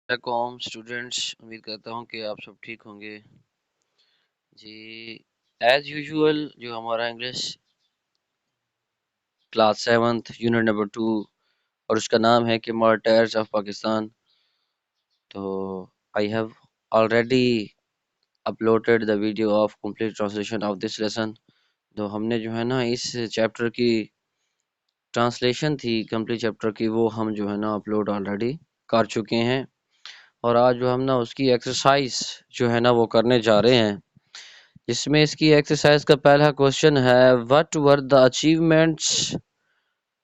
वालेकुम स्टूडेंट्स, उम्मीद करता हूँ कि आप सब ठीक होंगे जी। एज यूजुअल जो हमारा English class 7th unit number 2 और उसका नाम है कि मार्टर्स ऑफ पाकिस्तान। तो I have already uploaded the video of complete translation of this lesson. तो हमने जो है ना इस चैप्टर की ट्रांसलेशन थी कंप्लीट चैप्टर की, वो हम जो है ना अपलोड ऑलरेडी कर चुके हैं। और आज जो हम ना उसकी एक्सरसाइज जो है ना वो करने जा रहे हैं। इसमें इसकी एक्सरसाइज का पहला क्वेश्चन है, what were the achievements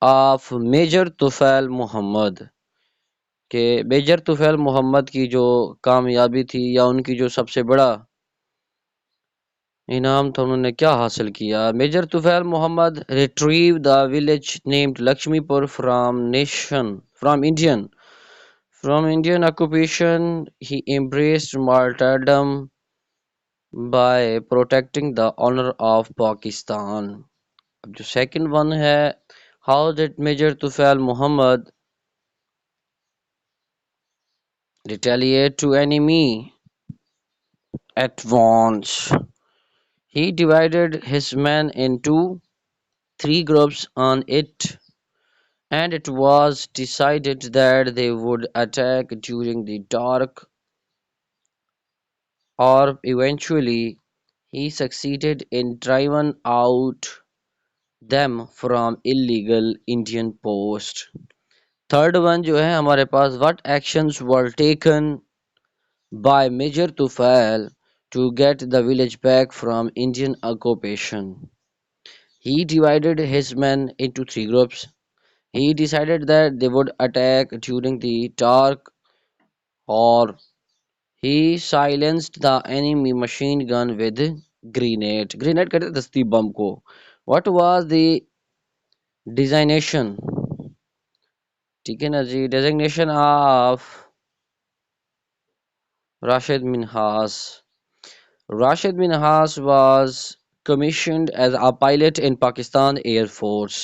of major Tufail Mohammad. के मेजर तुफैल मोहम्मद की जो कामयाबी थी या उनकी जो सबसे बड़ा इनाम था, उन्होंने क्या हासिल किया। Major Tufail Mohammad retrieve the village named Laxmipur from Indian occupation. He embraced martyrdom by protecting the honor of Pakistan। अब जो सेकंड वन है, how did major Tufail Mohammad retaliate to enemy advance। He divided his men into three groups on it, and it was decided that they would attack during the dark, or eventually he succeeded in driving out them from illegal Indian posts। Third one जो है हमारे पास, what actions were taken by Major Tufail to get the village back from Indian occupation। He divided his men into three groups. He decided that they would attack during the dark, or he silenced the enemy machine gun with grenade। Grenade कहते हैं दस्ती बम को। What was the designation, ठीक है ना जी, designation of Rashid Minhas। Rashid Minhas was commissioned as a pilot in Pakistan Air Force।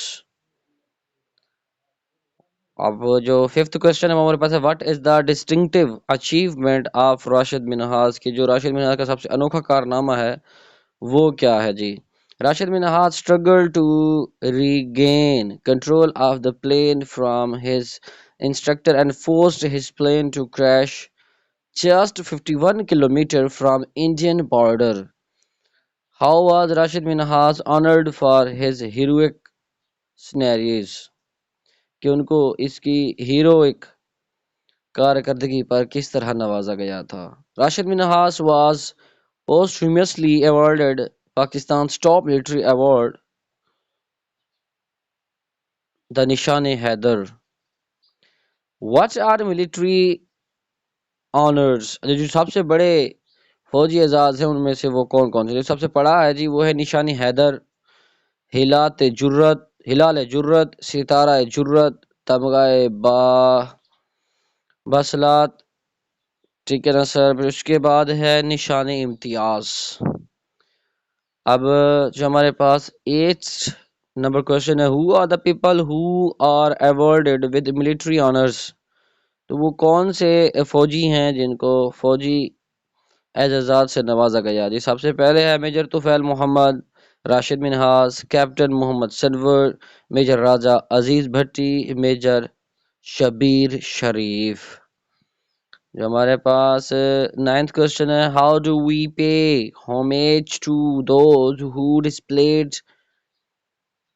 अब जो फिफ्थ क्वेश्चन है हमारे पास है, what is the distinctive achievement of Rashid Minhas. की जो राशिद मिनहास का सबसे अनोखा कारनामा है वो क्या है जी। Rashid Minhas struggle to regain control of the plane from his instructor and forced his plane to crash just 51 kilometer from Indian border। How was Rashid Minhas honored for his heroic scenarios। कि उनको इसकी हीरोइक कारकर्दगी पर किस तरह नवाजा गया था। Rashid Minhas was posthumously awarded Pakistan's top military award, the Nishan-e-Haider। What are military honors, जो सबसे बड़े फौजी एजाज हैं उनमें से वो कौन कौन से। जो सबसे बड़ा है जी वो है निशानी हैदर, हिलाल जुर्रत, सितारा जुर्रत, तमगाए बा बसलात, ठीक है ना सर। फिर उसके बाद है निशान इम्तियाज। अब जो हमारे पास 8th नंबर क्वेश्चन है, who are the people who are awarded with military honours. तो वो कौन से फौजी हैं जिनको फौजी एजाजात से नवाजा गया जी। सबसे पहले है major Tufail Mohammad, Rashid Minhas, captain Mohammad Sarwar, major Raja Aziz Bhatti, major Shabbir Sharif. जो हमारे पास 9th क्वेश्चन है, how do we pay homage to those who displayed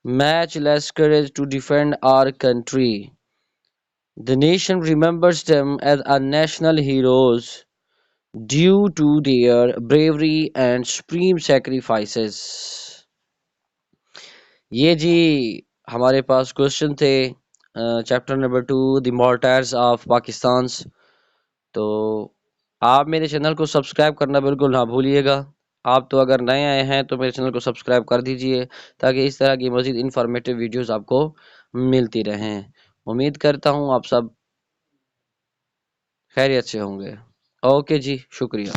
matchless courage to defend our country। The nation remembers them as our national heroes due to their bravery and supreme sacrifices। ये जी हमारे पास question थे chapter number 2 the martyrs of Pakistan. तो आप मेरे channel को subscribe करना बिल्कुल ना भूलिएगा। आप तो अगर नए आए हैं तो मेरे चैनल को सब्सक्राइब कर दीजिए ताकि इस तरह की मज़ीद इन्फॉर्मेटिव वीडियोस आपको मिलती रहें। उम्मीद करता हूँ आप सब खैरियत से होंगे। ओके जी, शुक्रिया।